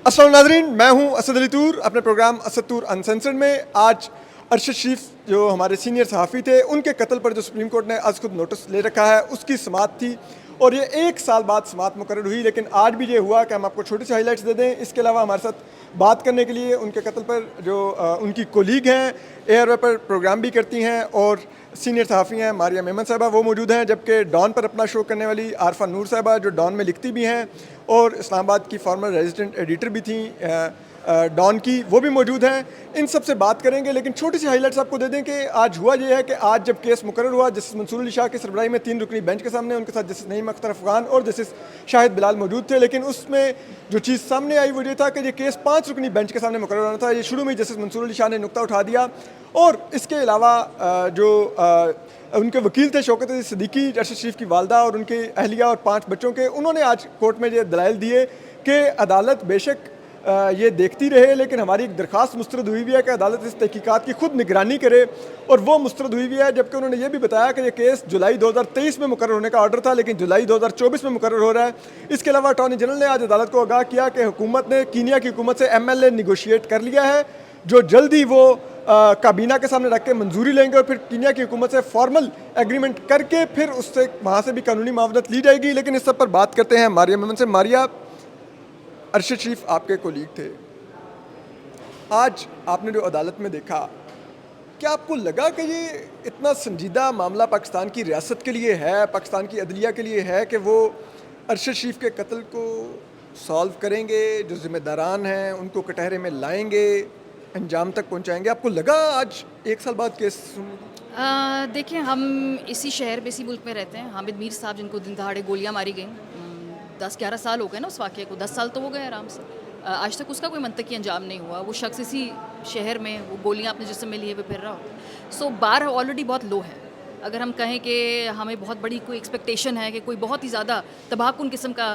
अस्सलाम नाज़रीन, मैं हूं असद अली तूर। अपने प्रोग्राम असद तूर अनसेंसर्ड में आज अरशद शरीफ जो हमारे सीनियर सहाफ़ी थे, उनके कत्ल पर जो सुप्रीम कोर्ट ने आज खुद नोटिस ले रखा है, उसकी समाअत थी और ये 1 साल बाद समाअत मुकर्रर हुई। लेकिन आज भी ये हुआ कि हम आपको छोटी सी हाईलाइट्स दे दें। इसके अलावा हमारे साथ बात करने के लिए उनके कत्ल पर जो उनकी कोलीग हैं, एयर पर प्रोग्राम भी करती हैं और सीनियर सहाफ़ी हैं मारिया मेमन साहबा, वो मौजूद हैं। जबकि डॉन पर अपना शो करने वाली आरफा नूर साहबा जो डॉन में लिखती भी हैं और इस्लामाबाद की फॉर्मर रेजिडेंट एडिटर भी थी डॉन की, वो भी मौजूद हैं। इन सब से बात करेंगे, लेकिन छोटी सी हाईलाइट्स आपको दे दें कि आज हुआ ये है कि आज जब केस मुकर्रर हुआ, जस्टिस मंसूर अली शाह की सरबराही में 3 रुकनी बेंच के सामने उनके साथ जस्टिस नईम अख्तर अफगान और जस्टिस शाहिद बिलाल मौजूद थे। लेकिन उसमें जो चीज़ सामने आई वो ये था कि ये केस 5 रुकनी बेंच के सामने मुकर्रर होना था। ये शुरू में जस्टिस मंसूर अली शाह ने नुक्ता उठा दिया और इसके अलावा जो उनके वकील थे शौकत अली सिद्दीकी, अरशद शरीफ की वालदा और उनके अहलिया और 5 बच्चों के, उन्होंने आज कोर्ट में ये दलाइल दिए कि अदालत बेशक ये देखती रहे, लेकिन हमारी एक दरख्वास्त मुस्तरद हुई भी है कि अदालत इस तहकीकात की खुद निगरानी करे और वो मुस्तरद हुई भी है। जबकि उन्होंने ये भी बताया कि ये केस जुलाई 2023 में मुकर्रर होने का ऑर्डर था, लेकिन जुलाई 2024 में मुकर्रर हो रहा है। इसके अलावा अटॉर्नी जनरल ने आज अदालत को आगाह किया कि हुकूमत ने कीनिया की हुकूमत से MLA निगोशिएट कर लिया है, जो जल्द ही वो काबीना के सामने रख के मंजूरी लेंगे और फिर कीनिया की हुकूमत से फॉर्मल एग्रीमेंट करके फिर उससे वहाँ से भी कानूनी मावनत ली जाएगी। लेकिन इस सब पर बात करते हैं मारिया मेमन से। मारिया, अरशद शरीफ आपके कोलीग थे, आज आपने जो अदालत में देखा, क्या आपको लगा कि ये इतना संजीदा मामला पाकिस्तान की रियासत के लिए है, पाकिस्तान की अदलिया के लिए है कि वो अरशद शरीफ के कत्ल को सॉल्व करेंगे, जो ज़िम्मेदारान हैं उनको कटहरे में लाएंगे, अंजाम तक पहुंचाएंगे? आपको लगा आज 1 साल बाद केस? देखिए, हम इसी शहर में, इसी मुल्क में रहते हैं। हामिद मीर साहब जिनको दिन दहाड़े गोलियां मारी गई, 10-11 साल हो गए ना उस वाक़े को, 10 साल तो हो गए आराम से। आज तक उसका कोई मंतकी अंजाम नहीं हुआ। वो शख्स इसी शहर में वो गोलियां अपने जिस्म में लिए हुए फिर रहा हो। सो बार ऑलरेडी बहुत लो है। अगर हम कहें कि हमें बहुत बड़ी कोई एक्सपेक्टेशन है कि कोई बहुत ही ज़्यादा तबाहकुन किस्म का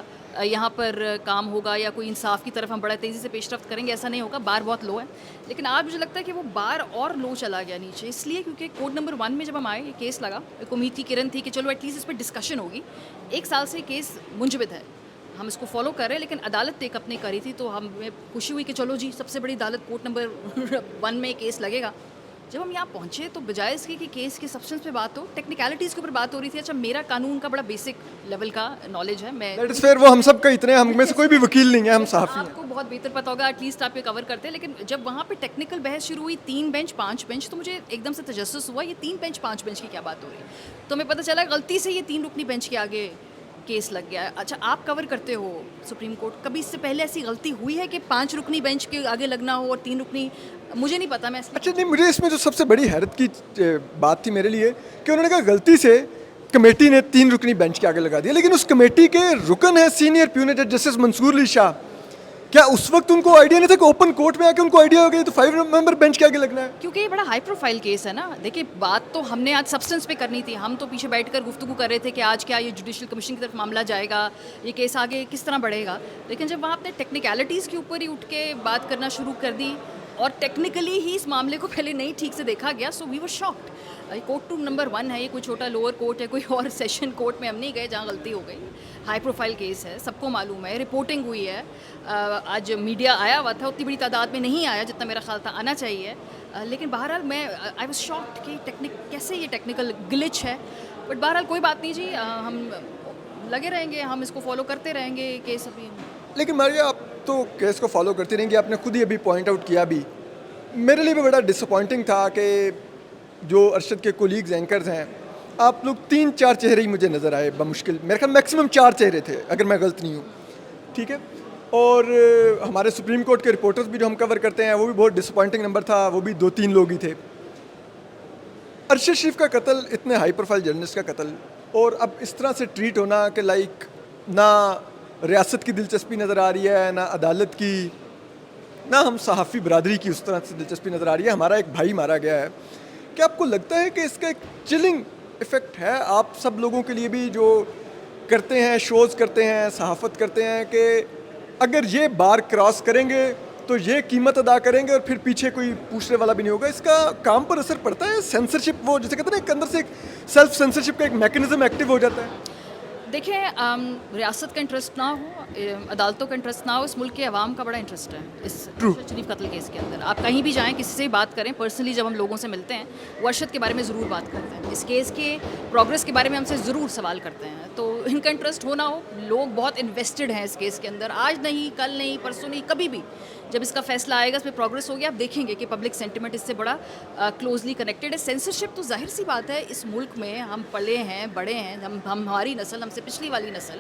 यहाँ पर काम होगा या कोई इंसाफ की तरफ हम बड़ा तेज़ी से पेशरफ्त करेंगे, ऐसा नहीं होगा। बार बहुत लो है, लेकिन आज मुझे लगता है कि वो बार और लो चला गया नीचे, इसलिए क्योंकि कोड नंबर 1 में जब हम आए, ये केस लगा, एक उम्मीद की किरण थी कि चलो एटलीस्ट इस पर डिस्कशन होगी। 1 साल से केस मुंजमद है, हम इसको फॉलो कर रहे हैं, लेकिन अदालत टेक अप नहीं करी थी, तो हमें खुशी हुई कि चलो जी, सबसे बड़ी अदालत कोर्ट नंबर 1 में केस लगेगा। जब हम यहाँ पहुँचे तो बजाय इसके कि केस के सब्सटेंस पे बात हो, टेक्निकलिटीज़ के ऊपर बात हो रही थी। अच्छा, मेरा कानून का बड़ा बेसिक लेवल का नॉलेज है, मैं दैट इज़ फेयर, वो हम सब का इतने, हम में से कोई भी वकील नहीं है, हम सहाफ़ी हैं। आपको बहुत बेहतर पता होगा, एटलीस्ट आप ये कवर करते हैं। लेकिन जब वहाँ पे टेक्निकल बहस शुरू हुई, 3 बेंच 5 बेंच, तो मुझे एकदम से तजस्सुस हुआ, ये 3 बेंच 5 बेंच की क्या बात हो रही है। तो हमें पता चला गलती से ये 3 रुकनी बेंच के आगे केस लग गया है। अच्छा, आप कवर करते हो सुप्रीम कोर्ट, कभी इससे पहले ऐसी गलती हुई है कि 5 रुकनी बेंच के आगे लगना हो और 3 रुकनी? मुझे नहीं पता, मैं अच्छा नहीं, मुझे इसमें जो सबसे बड़ी हैरत की बात थी मेरे लिए कि उन्होंने कहा गलती से कमेटी ने 3 रुकनी बेंच के आगे लगा दिया, लेकिन उस कमेटी के रुकन है सीनियर प्यूनेट जस्टिस मंसूर अली शाह। क्या उस वक्त उनको आइडिया नहीं था कि ओपन कोर्ट में आके उनको आइडिया हो गया तो 5 मेंबर बेंच के आगे लगना है? क्योंकि ये बड़ा हाई प्रोफाइल केस है ना। देखिए, बात तो हमने आज सब्सटेंस पे करनी थी, हम तो पीछे बैठकर गुफ्तगू कर रहे थे कि आज क्या ये जुडिशल कमीशन की तरफ मामला जाएगा, ये केस आगे किस तरह बढ़ेगा। लेकिन जब वहाँ अपने टेक्निकलिटीज़ के ऊपर ही उठ के बात करना शुरू कर दी और टेक्निकली ही इस मामले को पहले नहीं ठीक से देखा गया, so we were shocked. Court two number 1 है, ये कोई छोटा लोअर कोर्ट है, कोई और सेशन कोर्ट में हम नहीं गए जहाँ गलती हो गई। हाई प्रोफाइल केस है, सबको मालूम है, रिपोर्टिंग हुई है। आज मीडिया आया हुआ था, उतनी बड़ी तादाद में नहीं आया जितना मेरा ख्याल था आना चाहिए। लेकिन बहरहाल मैं आई वाज शॉक्ड कि कैसे ये टेक्निकल ग्लिच है। बट बहरहाल कोई बात नहीं जी, हम लगे रहेंगे, हम इसको फॉलो करते रहेंगे केस अभी। लेकिन मारिया, आप तो केस को फॉलो करती रहेंगी, आपने खुद ही अभी पॉइंट आउट किया भी। मेरे लिए भी बड़ा डिसअपॉइंटिंग था कि जो अरशद के कोलीग्स एंकर्स हैं, आप लोग 3-4 चेहरे ही मुझे नज़र आए बमुश्किल, मेरे ख्याल मैक्सिमम 4 चेहरे थे अगर मैं गलत नहीं हूँ, ठीक है। और हमारे सुप्रीम कोर्ट के रिपोर्टर्स भी जो हम कवर करते हैं वो भी बहुत डिसअपॉइंटिंग नंबर था, वो भी 2-3 लोग ही थे। अरशद शरीफ का कत्ल, इतने हाई प्रोफाइल जर्नलिस्ट का कत्ल, और अब इस तरह से ट्रीट होना कि लाइक ना रियासत की दिलचस्पी नज़र आ रही है, ना अदालत की, ना हम सहाफ़ी बरादरी की उस तरह से दिलचस्पी नज़र आ रही है। हमारा एक भाई मारा गया है। क्या आपको लगता है कि इसका एक चिलिंग इफ़ेक्ट है आप सब लोगों के लिए भी, जो करते हैं, शोज़ करते हैं, सहाफ़त करते हैं, कि अगर ये बार क्रॉस करेंगे तो ये कीमत अदा करेंगे और फिर पीछे कोई पूछने वाला भी नहीं होगा? इसका काम पर असर पड़ता है? सेंसरशिप, वो जैसे कहते हैं ना, एक अंदर से एक सेल्फ सेंसरशिप का एक मैकेनिज्म एक्टिव हो जाता है। देखिए, रियासत का इंटरेस्ट ना हो, अदालतों का इंटरेस्ट ना हो, इस मुल्क के अवाम का बड़ा इंटरेस्ट है इस True. अरशद शरीफ कत्ल केस के अंदर। आप कहीं भी जाएं, किसी से भी बात करें, पर्सनली जब हम लोगों से मिलते हैं वो अरशद के बारे में ज़रूर बात करते हैं, इस केस के प्रोग्रेस के बारे में हमसे ज़रूर सवाल करते हैं। तो इनका इंटरेस्ट हो ना हो, लोग बहुत इन्वेस्टेड हैं इस केस के अंदर। आज नहीं, कल नहीं, परसों नहीं, कभी भी जब इसका फैसला आएगा, इस पर प्रोग्रेस होगी, आप देखेंगे कि पब्लिक सेंटिमेंट इससे बड़ा क्लोजली कनेक्टेड है। सेंसरशिप तो जाहिर सी बात है, इस मुल्क में हम पले हैं, बड़े हैं, हम हमारी नस्ल, हमसे पिछली वाली नस्ल,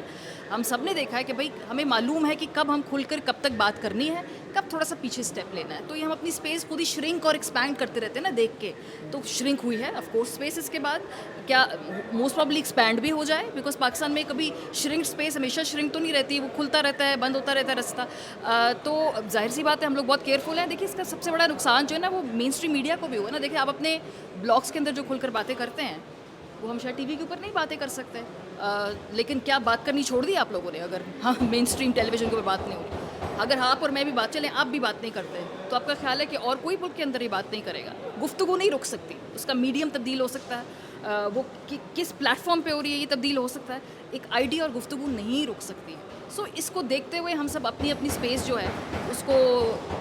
हम सब ने देखा है कि भाई हमें मालूम है कि कब हम खुलकर कब तक बात करनी है, कब थोड़ा सा पीछे स्टेप लेना है। तो ये हम अपनी स्पेस खुद ही श्रिंक और एक्सपैंड करते रहते हैं ना, देख के। तो श्रिंक हुई है ऑफ कोर्स स्पेस, इसके बाद क्या मोस्ट प्रॉब्ली एक्सपैंड भी हो जाए, बिकॉज पाकिस्तान में कभी श्रिंक स्पेस हमेशा श्रिंक तो नहीं रहती, वो खुलता रहता है, बंद होता रहता है रास्ता। तो जाहिर सी बात है, हम लोग बहुत केयरफुल हैं। देखिए, इसका सबसे बड़ा नुकसान जो है ना, वो मेन स्ट्रीम मीडिया को भी हुआ ना। देखिए, आप अपने ब्लॉग्स के अंदर जो खुलकर बातें करते हैं, वो हम शायद टीवी के ऊपर नहीं बातें कर सकते, लेकिन क्या बात करनी छोड़ दी आप लोगों ने? अगर हाँ, मेन स्ट्रीम टेलीविजन के ऊपर बात नहीं होगी, अगर आप और मैं भी बात चलें, आप भी बात नहीं करते, तो आपका ख्याल है कि और कोई मुल्क के अंदर ये बात नहीं करेगा? गुफ्तगू नहीं रुक सकती, उसका मीडियम तब्दील हो सकता है, वो किस प्लेटफॉर्म पे हो रही है ये तब्दील हो सकता है, एक आइडिया और गुफ्तगू नहीं रुक सकती। सो इसको देखते हुए हम सब अपनी अपनी स्पेस जो है उसको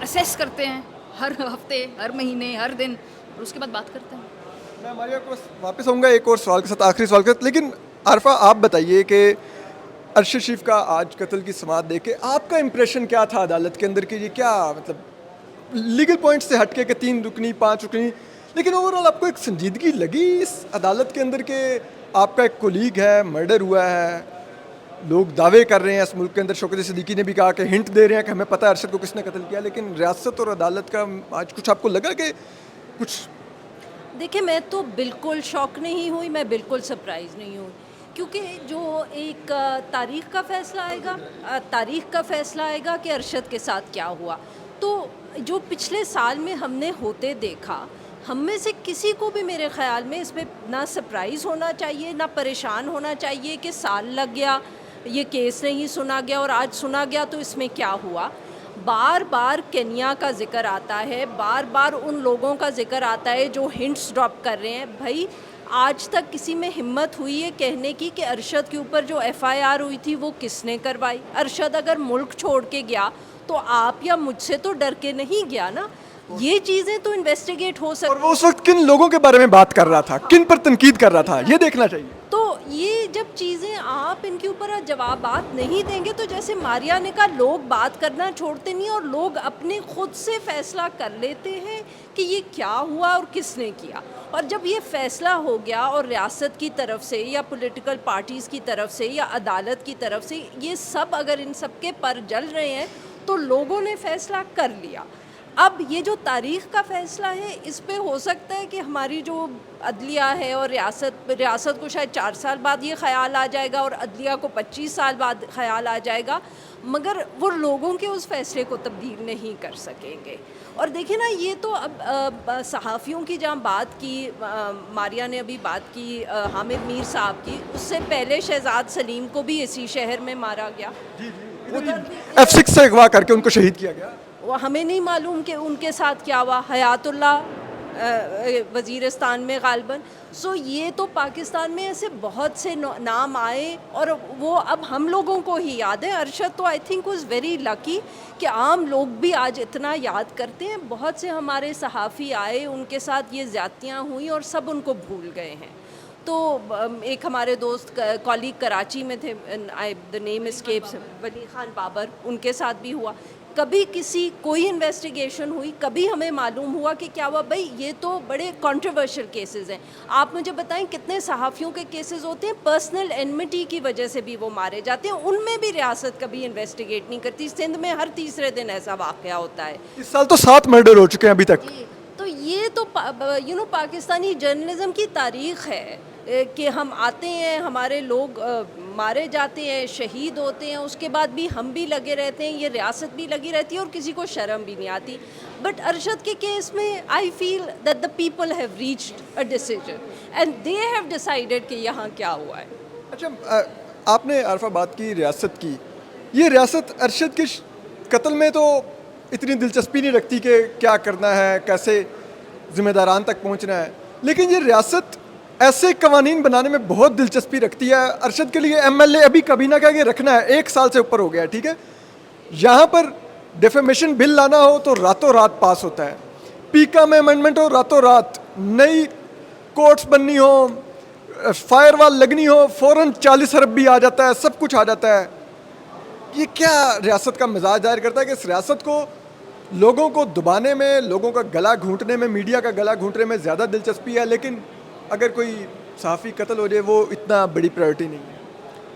असेस करते हैं, हर हफ्ते, हर महीने, हर दिन, और उसके बाद बात करते हैं। मैं हमारे आपको वापस आऊँगा एक और सवाल के साथ, आखिरी सवाल के साथ। लेकिन आरफा, आप बताइए कि अरशद शरीफ का आज कत्ल की समाअत देख के आपका इंप्रेशन क्या था अदालत के अंदर? कि ये क्या मतलब लीगल पॉइंट से हटके कि 3 रुकनी 5 रुकनी, लेकिन ओवरऑल आपको एक संजीदगी लगी इस अदालत के अंदर के? आपका एक कोलीग है, मर्डर हुआ है, लोग दावे कर रहे हैं इस मुल्क के अंदर, शौकत सिद्दीकी ने भी कहा कि हिंट दे रहे हैं कि हमें पता है अरशद को किसने कत्ल किया, लेकिन रियासत और अदालत का आज कुछ आपको लगा कि कुछ? देखिए, मैं तो बिल्कुल शॉक नहीं हुई, मैं बिल्कुल सरप्राइज़ नहीं हुई, क्योंकि जो एक तारीख़ का फ़ैसला आएगा, तारीख़ का फ़ैसला आएगा कि अरशद के साथ क्या हुआ, तो जो पिछले साल में हमने होते देखा, हम में से किसी को भी मेरे ख़्याल में इसमें ना सरप्राइज़ होना चाहिए, ना परेशान होना चाहिए कि साल लग गया, ये केस नहीं सुना गया और आज सुना गया तो इसमें क्या हुआ। बार बार केन्या का ज़िक्र आता है, बार बार उन लोगों का ज़िक्र आता है जो हिंट्स ड्रॉप कर रहे हैं। भाई, आज तक किसी में हिम्मत हुई है कहने की कि अरशद के ऊपर जो FIR हुई थी वो किसने करवाई? अरशद अगर मुल्क छोड़ के गया तो आप या मुझसे तो डर के नहीं गया ना। ये चीज़ें तो इन्वेस्टिगेट हो और सकती। वो उस वक्त किन लोगों के बारे में बात कर रहा था, किन पर तनकीद कर रहा था, ये देखना चाहिए। तो ये जब चीज़ें आप इनके ऊपर जवाबात नहीं देंगे, तो जैसे मारिया ने कहा, लोग बात करना छोड़ते नहीं और लोग अपने खुद से फैसला कर लेते हैं कि ये क्या हुआ और किसने किया। और जब ये फैसला हो गया और रियासत की तरफ से या पॉलिटिकल पार्टीज़ की तरफ से या अदालत की तरफ से, ये सब अगर इन सब के पर जल रहे हैं तो लोगों ने फैसला कर लिया। अब ये जो तारीख़ का फ़ैसला है, इस पे हो सकता है कि हमारी जो अदलिया है और रियासत को शायद 4 साल बाद ये ख़्याल आ जाएगा और अदलिया को 25 साल बाद ख़्याल आ जाएगा, मगर वो लोगों के उस फ़ैसले को तब्दील नहीं कर सकेंगे। और देखिए ना, ये तो अब सहाफ़ियों की जहाँ बात की, मारिया ने अभी बात की हामिद मीर साहब की, उससे पहले शहजाद सलीम को भी इसी शहर में मारा गया। F6 से अगवा करके उनको शहीद किया गया। वो हमें नहीं मालूम कि उनके साथ क्या हुआ। हयातुल्लाह वज़ीरिस्तान में गालिबन। सो ये तो पाकिस्तान में ऐसे बहुत से नाम आए और वो अब हम लोगों को ही याद है। अरशद तो I think was very lucky कि आम लोग भी आज इतना याद करते हैं। बहुत से हमारे सहाफ़ी आए, उनके साथ ये ज़्यादतियाँ हुई और सब उनको भूल गए हैं। तो एक हमारे दोस्त कॉलीग कराची में थे, द नेम एस्केप्स, वली खान बाबर, उनके साथ भी हुआ। कभी कोई इन्वेस्टिगेशन हुई, कभी हमें मालूम हुआ कि क्या हुआ? भाई, ये तो बड़े कंट्रोवर्शियल केसेस हैं। आप मुझे बताएं, कितने सहाफ़ियों के केसेस होते हैं पर्सनल एनमिटी की वजह से भी वो मारे जाते हैं, उनमें भी रियासत कभी इन्वेस्टिगेट नहीं करती। सिंध में हर तीसरे दिन ऐसा वाक़या होता है। इस साल तो 7 मर्डर हो चुके हैं अभी तक। तो ये तो पाकिस्तानी जर्नलिज्म की तारीख़ है कि हम आते हैं, हमारे लोग मारे जाते हैं, शहीद होते हैं, उसके बाद भी हम भी लगे रहते हैं, ये रियासत भी लगी रहती है और किसी को शर्म भी नहीं आती। बट अरशद के केस में I feel that the people have reached a decision and they have decided कि यहाँ क्या हुआ है। अच्छा, आपने आरफा बात की रियासत की। ये रियासत अरशद के कत्ल में तो इतनी दिलचस्पी नहीं रखती कि क्या करना है, कैसे ज़िम्मेदारान तक पहुँचना है, लेकिन ये रियासत ऐसे कवानीन बनाने में बहुत दिलचस्पी रखती है। अरशद के लिए एमएलए अभी कभी ना कहीं रखना है, 1 साल से ऊपर हो गया है, ठीक है। यहाँ पर डेफेमेशन बिल लाना हो तो रातों रात पास होता है, पीका में अमेंडमेंट हो रातों रात, नई कोर्ट्स बननी हो, फायरवॉल लगनी हो, फ़ौरन 40 अरब भी आ जाता है, सब कुछ आ जाता है। ये क्या रियासत का मिजाज जाहिर करता है कि इस रियासत को लोगों को दबाने में, लोगों का गला घूंटने में, मीडिया का गला घूंटने में ज़्यादा दिलचस्पी है, लेकिन अगर कोई सहाफ़ी कत्ल हो जाए वो इतना बड़ी प्रायोरिटी नहीं है।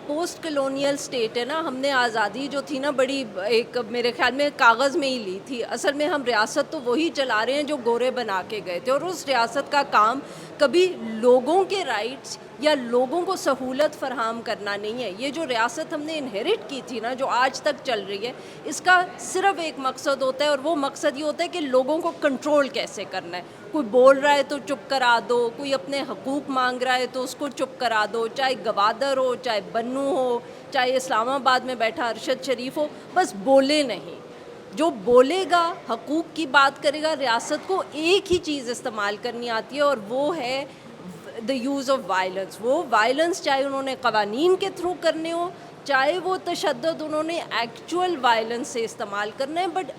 पोस्ट कलोनियल स्टेट है ना, हमने आज़ादी जो थी ना बड़ी एक मेरे ख्याल में कागज़ में ही ली थी। असल में हम रियासत तो वही चला रहे हैं जो गोरे बना के गए थे, और उस रियासत का काम कभी लोगों के राइट्स या लोगों को सहूलत फराहम करना नहीं है। ये जो रियासत हमने इनहेरिट की थी ना, जो आज तक चल रही है, इसका सिर्फ एक मकसद होता है, और वो मकसद ये होता है कि लोगों को कंट्रोल कैसे करना है। कोई बोल रहा है तो चुप करा दो, कोई अपने हकूक़ मांग रहा है तो उसको चुप करा दो, चाहे गवादर हो, चाहे बन्नू हो, चाहे इस्लामाबाद में बैठा अरशद शरीफ हो, बस बोले नहीं। जो बोलेगा, हकूक़ की बात करेगा, रियासत को एक ही चीज़ इस्तेमाल करनी आती है, और वो है द यूज़ ऑफ वायलेंस। वो वायलेंस चाहे उन्होंने कवानीन के थ्रू करने हो, चाहे वो तशद्दुद उन्होंने एक्चुअल वायलेंस से इस्तेमाल करना है। बट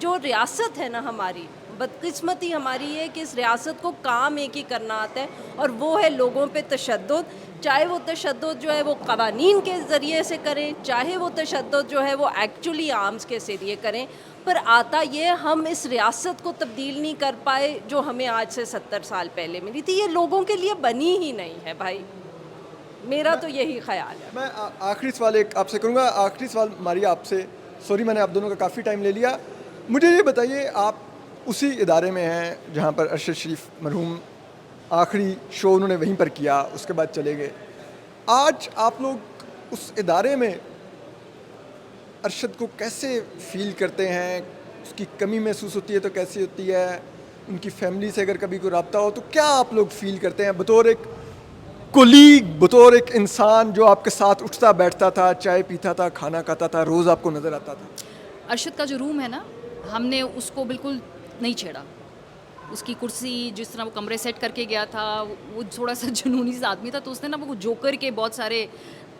जो रियासत है ना हमारी, बदकिस्मती हमारी है कि इस रियासत को काम एक ही करना आता है, और वो है लोगों पे तशद्दुद। चाहे वो तशद्दुद जो है वो कवानीन के ज़रिए से करें, चाहे वो तशद्दुद जो है वो एक्चुअली आर्म्स के ज़रिए करें, पर आता ये हम इस रियासत को तब्दील नहीं कर पाए जो हमें आज से 70 साल पहले मिली थी। ये लोगों के लिए बनी ही नहीं है भाई, मेरा तो यही ख्याल है। मैं आखिरी सवाल एक आपसे करूँगा। आखिरी सवाल मारिया आपसे, सॉरी मैंने आप दोनों का काफ़ी टाइम ले लिया। मुझे ये बताइए, आप उसी इदारे में हैं जहाँ पर अरशद शरीफ मरहूम आखिरी शो उन्होंने वहीं पर किया, उसके बाद चले गए। आज आप लोग उस इदारे में अरशद को कैसे फ़ील करते हैं? उसकी कमी महसूस होती है तो कैसी होती है? उनकी फैमिली से अगर कभी कोई रब्ता हो तो क्या आप लोग फ़ील करते हैं बतौर एक कोलीग, बतौर एक इंसान जो आपके साथ उठता बैठता था, चाय पीता था, खाना खाता था, रोज़ आपको नज़र आता था? अरशद का जो रूम है ना, हमने उसको बिल्कुल नहीं छेड़ा। उसकी कुर्सी, जिस तरह वो कमरे सेट करके गया था, वो थोड़ा सा जुनूनी सा आदमी था, तो उसने ना वो जोकर के बहुत सारे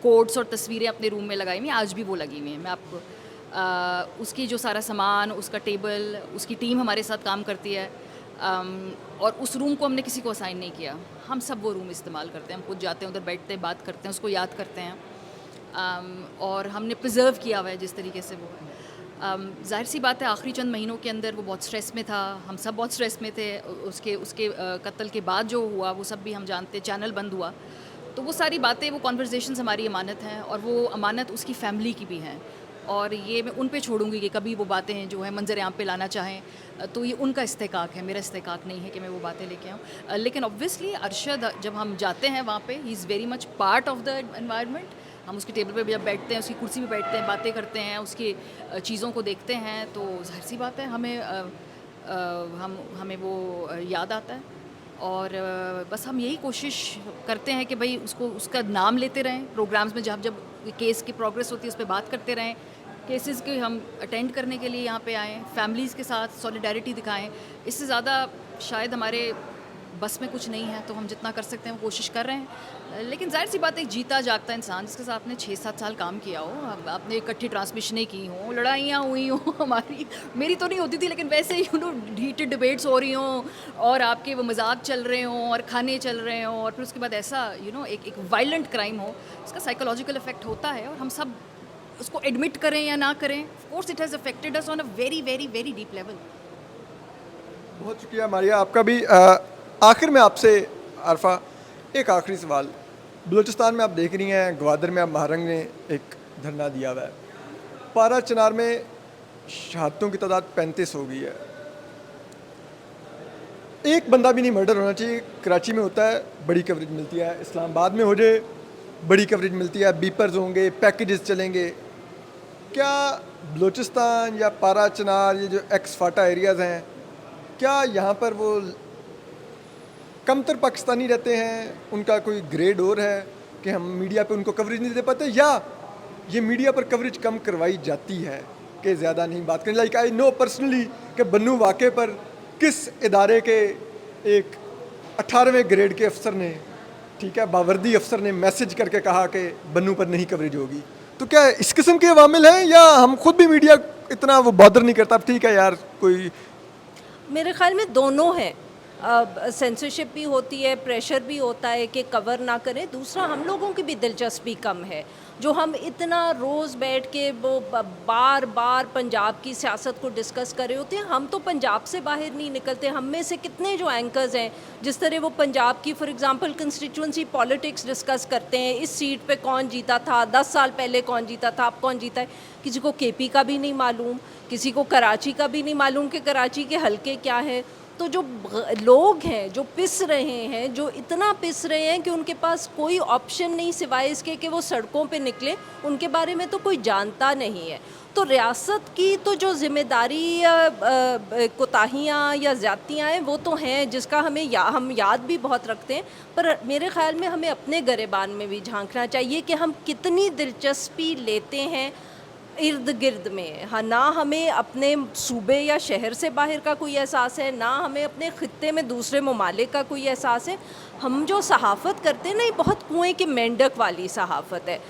कोट्स और तस्वीरें अपने रूम में लगाई हुई हैं, आज भी वो लगी हुई हैं। मैं आपको उसकी जो सारा सामान, उसका टेबल, उसकी टीम हमारे साथ काम करती है, और उस रूम को हमने किसी को असाइन नहीं किया। हम सब वो रूम इस्तेमाल करते हैं, हम खुद जाते हैं उधर, बैठते हैं, बात करते हैं, उसको याद करते हैं, और हमने प्रिजर्व किया हुआ है जिस तरीके से वो है। ज़ाहिर सी बात है, आखिरी चंद महीनों के अंदर वो बहुत स्ट्रेस में था, हम सब बहुत स्ट्रेस में थे। उसके कत्ल के बाद जो हुआ वो सब भी हम जानते, चैनल बंद हुआ, तो वो सारी बातें, वो कॉन्वर्जेशंस हमारी अमानत हैं, और वो अमानत उसकी फ़ैमिली की भी हैं, और ये मैं उन पे छोड़ूंगी कि कभी वो बातें जो है मंजर आम पे लाना चाहें तो ये उनका इस्तेकाक है, मेरा इस्तेकाक नहीं है कि मैं वो बातें लेके आऊँ। लेकिन ऑब्वियसली अरशद, जब हम जाते हैं वहाँ पे, he is very much part of the environment. हम उसकी टेबल पे जब बैठते हैं, उसकी कुर्सी पे बैठते हैं, बातें करते हैं, उसकी चीज़ों को देखते हैं, तो ज़ाहिर सी बात है हमें वो याद आता है। और बस हम यही कोशिश करते हैं कि भाई उसका नाम लेते रहें प्रोग्राम्स में, जब केस की प्रोग्रेस होती है उस पर बात करते रहें, केसेस के हम अटेंड करने के लिए यहाँ पे आएँ, फैमिलीज़ के साथ सॉलिडारिटी दिखाएं। इससे ज़्यादा शायद हमारे बस में कुछ नहीं है, तो हम जितना कर सकते हैं वो कोशिश कर रहे हैं। लेकिन जाहिर सी बात है, एक जीता जागता इंसान जिसके साथ आपने 6-7 साल काम किया हो, आपने इकट्ठी ट्रांसमिशनें की हों, लड़ाइयाँ हुई हों, हमारी मेरी तो नहीं होती थी, लेकिन वैसे हीटेड डिबेट्स हो रही हों, और आपके वो मजाक चल रहे हों, और खाने चल रहे हों, और फिर उसके बाद ऐसा एक वायलेंट क्राइम हो, उसका साइकोलॉजिकल इफेक्ट होता है, और हम सब उसको एडमिट करें या ना करें, of course it has affected us on a very very very deep level. बहुत शुक्रिया मारिया आपका भी। आखिर में आपसे आरफा एक आखिरी सवाल। बलूचिस्तान में आप देख रही हैं, ग्वादर में अब महारंग ने एक धरना दिया हुआ है, पारा चनार में शहादतों की तादाद 35 हो गई है। एक बंदा भी नहीं मर्डर होना चाहिए। कराची में होता है, बड़ी कवरेज मिलती है, इस्लामाबाद में हो जाए बड़ी कवरेज मिलती है, बीपर्स होंगे, पैकेजेस चलेंगे। क्या बलूचिस्तान या पारा चनार, ये जो एक्स फाटा एरियाज़ हैं, क्या यहाँ पर वो कमतर पाकिस्तानी रहते हैं, उनका कोई ग्रेड और है कि हम मीडिया पे उनको कवरेज नहीं दे पाते, या ये मीडिया पर कवरेज कम करवाई जाती है कि ज़्यादा नहीं बात करें? लाइक आई नो पर्सनली कि बन्नू वाक़े पर किस इदारे के एक 18वें ग्रेड के अफसर ने, ठीक है, बावर्दी अफसर ने मैसेज करके कहा कि बन्नू पर नहीं कवरेज होगी, तो क्या इस किस्म के अवामिल हैं या हम खुद भी मीडिया इतना वो बॉदर नहीं करता, ठीक है यार कोई? मेरे ख्याल में दोनों हैं। सेंसरशिप भी होती है, प्रेशर भी होता है कि कवर ना करें। दूसरा, हम लोगों की भी दिलचस्पी कम है, जो हम इतना रोज़ बैठ के वो बार बार पंजाब की सियासत को डिस्कस कर रहे होते हैं। हम तो पंजाब से बाहर नहीं निकलते। हम में से कितने जो एंकर्स हैं, जिस तरह वो पंजाब की for example constituency politics discuss करते हैं, इस सीट पे कौन जीता था, 10 साल पहले कौन जीता था, अब कौन जीता है। किसी को केपी का भी नहीं मालूम, किसी को कराची का भी नहीं मालूम कि कराची के हलके क्या है। तो जो लोग हैं जो पिस रहे हैं, जो इतना पिस रहे हैं कि उनके पास कोई ऑप्शन नहीं सिवाय इसके कि वो सड़कों पे निकले, उनके बारे में तो कोई जानता नहीं है। तो रियासत की तो जो जिम्मेदारी कोताहियाँ या ज़्यादतियाँ हैं वो तो हैं, जिसका हम याद भी बहुत रखते हैं। पर मेरे ख़्याल में हमें अपने गिरेबान में भी झांकना चाहिए कि हम कितनी दिलचस्पी लेते हैं इर्द गिर्द में। हाँ, ना हमें अपने सूबे या शहर से बाहर का कोई एहसास है, ना हमें अपने ख़ित्ते में दूसरे ममालिक का कोई एहसास है। हम जो सहाफ़त करते हैं ना, ये बहुत कुएं के मेंढक वाली सहाफ़त है।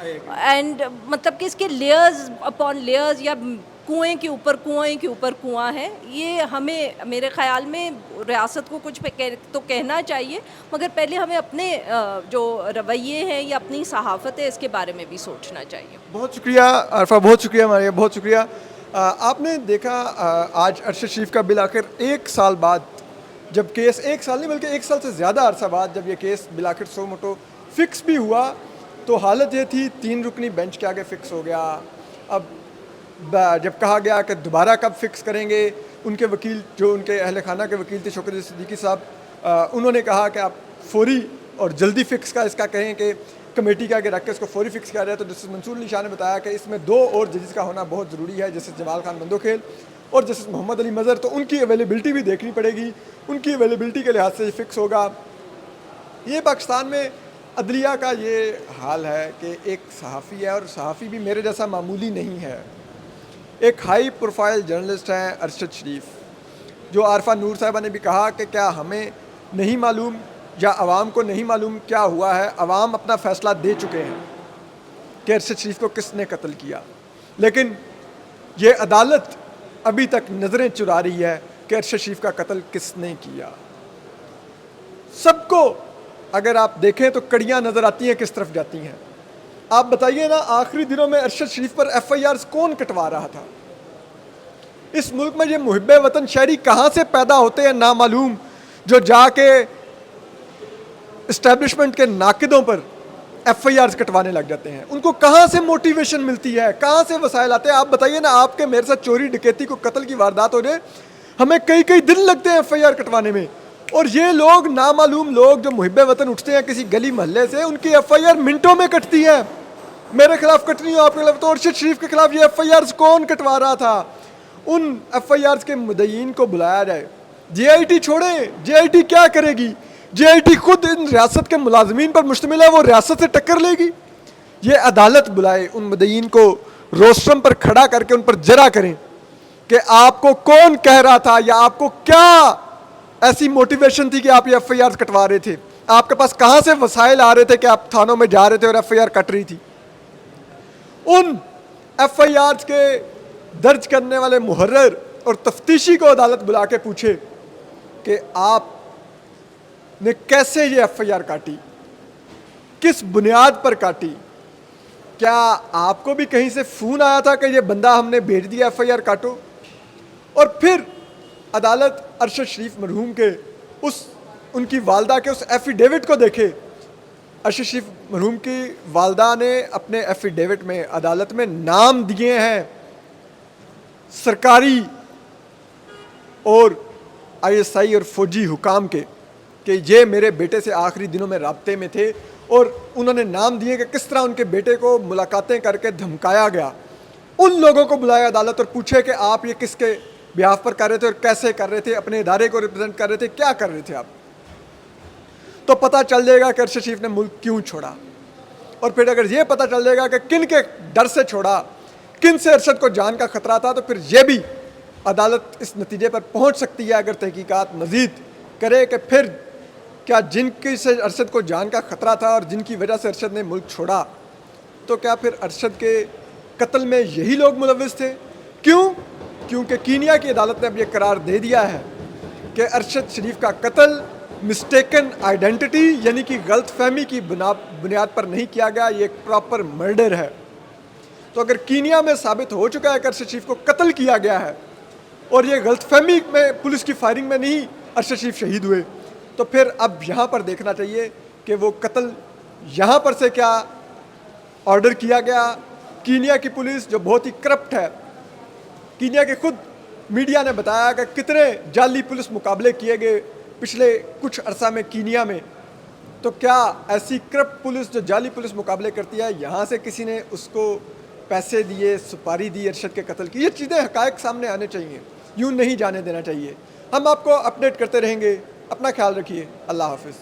एंड मतलब कि इसके लेयर्स अपॉन लेयर्स, या कुएं के ऊपर कुआं है। ये हमें, मेरे ख़्याल में रियासत को कुछ पे तो कहना चाहिए, मगर पहले हमें अपने जो रवैये हैं या अपनी सहाफ़त है, इसके बारे में भी सोचना चाहिए। बहुत शुक्रिया आरफा, बहुत शुक्रिया मारिया, बहुत शुक्रिया। आपने देखा आज अरशद शरीफ का बिल आखिर 1 साल बाद, जब केस 1 साल नहीं बल्कि 1 साल से ज़्यादा अरसा बाद जब ये केस बिल आखिर सो मोटो फिक्स भी हुआ, तो हालत ये थी 3 रुकनी बेंच के आगे फ़िक्स हो गया। अब जब कहा गया कि दोबारा कब फिक्स करेंगे, उनके वकील, जो उनके अहल खाना के वकील थे शौकत सिद्दीकी साहब, उन्होंने कहा कि आप फौरी और जल्दी फ़िक्स का इसका कहें कि कमेटी के आगे रख के इसको फौरी फिक्स किया जाए। तो जस्टिस मंसूर अली शाह ने बताया कि इसमें 2 और जजेस का होना बहुत ज़रूरी है, जस्टिस जमाल खान बंदोखेल और जस्टिस मोहम्मद अली मज़हर। तो उनकी अवेलेबिलिटी भी देखनी पड़ेगी, उनकी अवेलेबिलिटी के लिहाज से ये फ़िक्स होगा। ये पाकिस्तान में अदलिया का ये हाल है कि एक सहाफ़ी है, और सहाफ़ी भी मेरे जैसा मामूली नहीं है, एक हाई प्रोफाइल जर्नलिस्ट हैं अरशद शरीफ, जो आरफा नूर साहिबा ने भी कहा कि क्या हमें नहीं मालूम या आवाम को नहीं मालूम क्या हुआ है। आवाम अपना फ़ैसला दे चुके हैं कि अरशद शरीफ को किसने कत्ल किया, लेकिन ये अदालत अभी तक नज़रें चुरा रही है कि अरशद शरीफ का कत्ल किसने किया। सबको अगर आप देखें तो कड़ियाँ नज़र आती हैं किस तरफ जाती हैं। आप बताइए ना, आखिरी दिनों में अरशद शरीफ पर FIRs कौन कटवा रहा था? इस मुल्क में ये मुहिब्बे वतन शहरी कहाँ से पैदा होते हैं नामालूम, जो जाके इस्टेब्लिशमेंट के नाकिदों पर FIRs कटवाने लग जाते हैं। उनको कहाँ से मोटिवेशन मिलती है, कहाँ से वसाइल आते हैं? आप बताइए ना, आपके मेरे साथ चोरी डकैती को कत्ल की वारदात हो जाए, हमें कई दिन लगते हैं FIR कटवाने में, और ये लोग नामालूम लोग जो मुहिब्बे वतन उठते हैं किसी गली महल्ले से, उनकी FIR मिनटों में कटती है। मेरे खिलाफ कटनी हो, आपके खिलाफ। तो अरशद शरीफ के खिलाफ ये FIRs कौन कटवा रहा था? उन FIRs के मुद्दईन को बुलाया जाए। JIT छोड़ें, JIT क्या करेगी? JIT खुद इन रियासत के मुलाजमीन पर मुश्तमिल है, वो रियासत से टक्कर लेगी। ये अदालत बुलाए, उन मुद्दईन को रोस्ट्रम पर खड़ा करके उन पर जरा करें कि आपको कौन कह रहा था, या आपको क्या ऐसी मोटिवेशन थी कि आप ये FIRs कटवा रहे थे? आपके पास कहाँ से वसाइल आ रहे थे कि आप थानों में जा रहे थे और FIR कट रही थी? उन FIRs के दर्ज करने वाले मुहर्रर और तफ्तीशी को अदालत बुला के पूछे कि आपने कैसे ये FIR काटी, किस बुनियाद पर काटी? क्या आपको भी कहीं से फ़ोन आया था कि ये बंदा हमने भेज दिया, FIR काटो? और फिर अदालत अरशद शरीफ मरहूम के उनकी वालदा के उस एफिडेविट को देखे। अरशद शरीफ मरहूम की वालदा ने अपने एफिडेविट में अदालत में नाम दिए हैं सरकारी और ISI और फौजी हुकाम के कि ये मेरे बेटे से आखिरी दिनों में राब्ते में थे, और उन्होंने नाम दिए कि किस तरह उनके बेटे को मुलाकातें करके धमकाया गया। उन लोगों को बुलाया अदालत और पूछे कि आप ये किसके बिहाफ पर कर रहे थे और कैसे कर रहे थे, अपने इदारे को रिप्रेजेंट कर रहे थे, क्या कर रहे थे आप? तो पता चल जाएगा कि अरशद शरीफ ने मुल्क क्यों छोड़ा। और फिर अगर ये पता चल जाएगा कि किन के डर से छोड़ा, किन से अरशद को जान का खतरा था, तो फिर ये भी अदालत इस नतीजे पर पहुंच सकती है, अगर तहकीकात मजीद करे, कि फिर क्या जिनकी से अरशद को जान का खतरा था और जिनकी वजह से अरशद ने मुल्क छोड़ा, तो क्या फिर अरशद के कत्ल में यही लोग मुलव्विस थे? क्यों? क्योंकि कीनिया की अदालत ने अब ये करार दे दिया है कि अरशद शरीफ का कत्ल मिस्टेकन आइडेंटिटी यानी कि गलतफहमी की बुनियाद पर नहीं किया गया, ये एक प्रॉपर मर्डर है। तो अगर कीनिया में साबित हो चुका है कि अरशद शरीफ को कत्ल किया गया है और ये गलतफहमी में पुलिस की फायरिंग में नहीं अरशद शरीफ शहीद हुए, तो फिर अब यहाँ पर देखना चाहिए कि वो कत्ल यहाँ पर से क्या ऑर्डर किया गया। कीनिया की पुलिस जो बहुत ही करप्ट है, कीनिया के खुद मीडिया ने बताया कि कितने जाली पुलिस मुकाबले किए गए पिछले कुछ अरसा में कीनिया में। तो क्या ऐसी करप्ट पुलिस जो जाली पुलिस मुकाबले करती है, यहाँ से किसी ने उसको पैसे दिए, सुपारी दी अरशद के कत्ल की? ये चीज़ें हकायक सामने आने चाहिए, यूँ नहीं जाने देना चाहिए। हम आपको अपडेट करते रहेंगे। अपना ख्याल रखिए। अल्लाह हाफिज़।